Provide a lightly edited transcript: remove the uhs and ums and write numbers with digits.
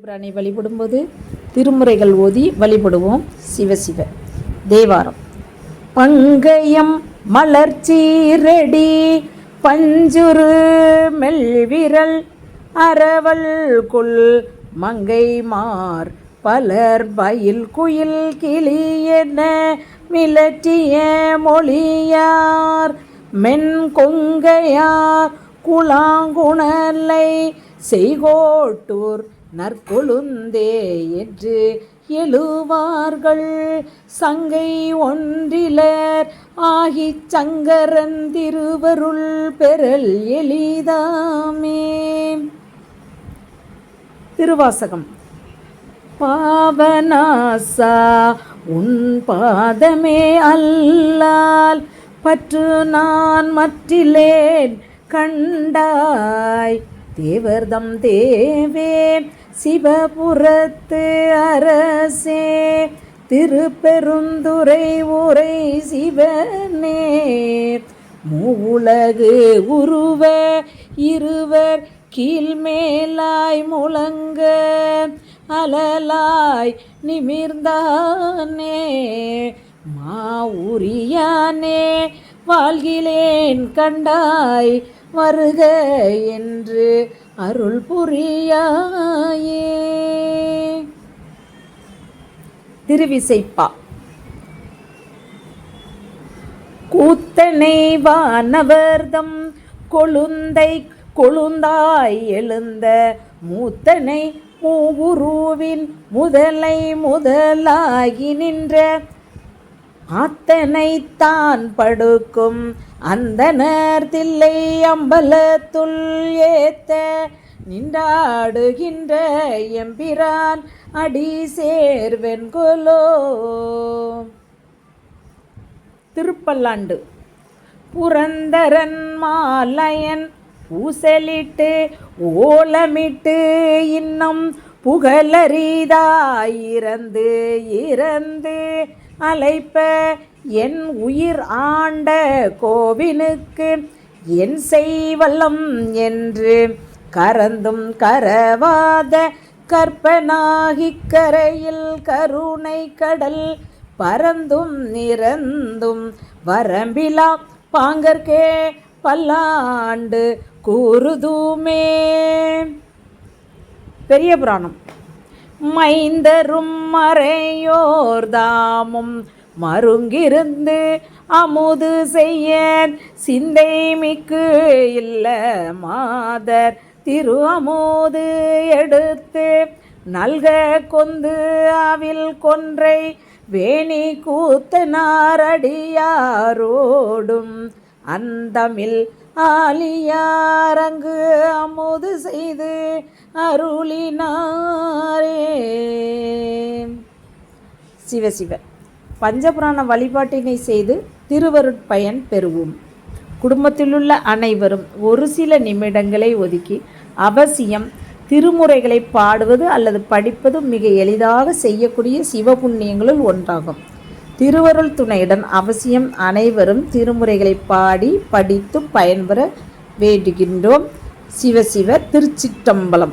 சிவபிரானை வழிபடும்போது திருமுறைகள் ஓதி வழிபடுவோம். சிவசிவ. தேவாரம். பங்கயம் மலர்ச்சீரடி பஞ்சுரு மெல்விரல் அரவல் கொள் மங்கைமார் பலர் பயில் குயில் கிளியென மிளற்றிய மொழியார் மென் கொங்கையார் குலாங்குணலை செய்கோட்டூர் நற்கொழுந்தே என்று எழுவார்கள் சங்கை ஒன்றிலர் ஆகிச் சங்கரன் திருவருள் பெறல் எளிதாமே. திருவாசகம். பாவநாசா உன் பாதமே அல்லால் பற்று நான் மற்றிலேன் கண்டாய் தேவர்தம் தேவே சிவபுரத்து அரசே திருப்பெருந்துறை உரை சிவனே மூவுலகு உருவ இருவர் கீழ்மேலாய் முழங்க அலலாய் நிமிர்ந்தானே மாவுரியானே வாழ்கிலேன் கண்டாய் வருக என்று அருள் புரியாயே. திருவிசைப்பா. கூத்தனை வானவர்தம் கொழுந்தை கொழுந்தாய் எழுந்த மூத்தனை மூவுருவின் முதலை முதலாகி நின்ற ஆத்தனை தான் படுக்கும் அந்தனர் தில்லை அம்பலத்துள் ஏத்த நின்றாடுகின்ற எம்பிரான் அடி சேர்வென்கொலோ. திருப்பல்லாண்டு. புரந்தரன் மாலையன் பூசலிட்டு ஓலமிட்டு இன்னும் புகழறிதாயிரந்து இறந்து அழைப்ப என் உயிர் ஆண்ட கோவினுக்கு என் செய்வல்லம் என்று கரந்தும் கரவாத கற்பனாகிக் கரையில் கருணை கடல் பரந்தும் நிறந்தும் வரம்பிலா பாங்கற்கே பல்லாண்டு கூறுதுமே. பெரிய புராணம். மைந்தரும் மறையோர்தாமும் மருங்கிருந்து அமுது செய்ய சிந்தை மிக்கு இல்ல மாதர் திரு அமுது எடுத்து நல்க கொந்து அவில் கொன்றை வேணி கூத்தனாரடியாரோடும் அந்தமில் ஆலியாரங்கு அமுது செய்து அருளினாரே. சிவசிவ. பஞ்சபுராண வழிபாட்டினை செய்து திருவருட்பயன் பெறுவோம். குடும்பத்திலுள்ள அனைவரும் ஒரு சில நிமிடங்களை ஒதுக்கி அவசியம் திருமுறைகளை பாடுவது அல்லது படிப்பது மிக எளிதாக செய்யக்கூடிய சிவபுண்ணியங்களுள் ஒன்றாகும். திருவருள் துணையுடன் அவசியம் அனைவரும் திருமுறைகளை பாடி படித்து பயன்பெற வேண்டுகின்றோம். சிவசிவ. திருச்சிற்றம்பலம்.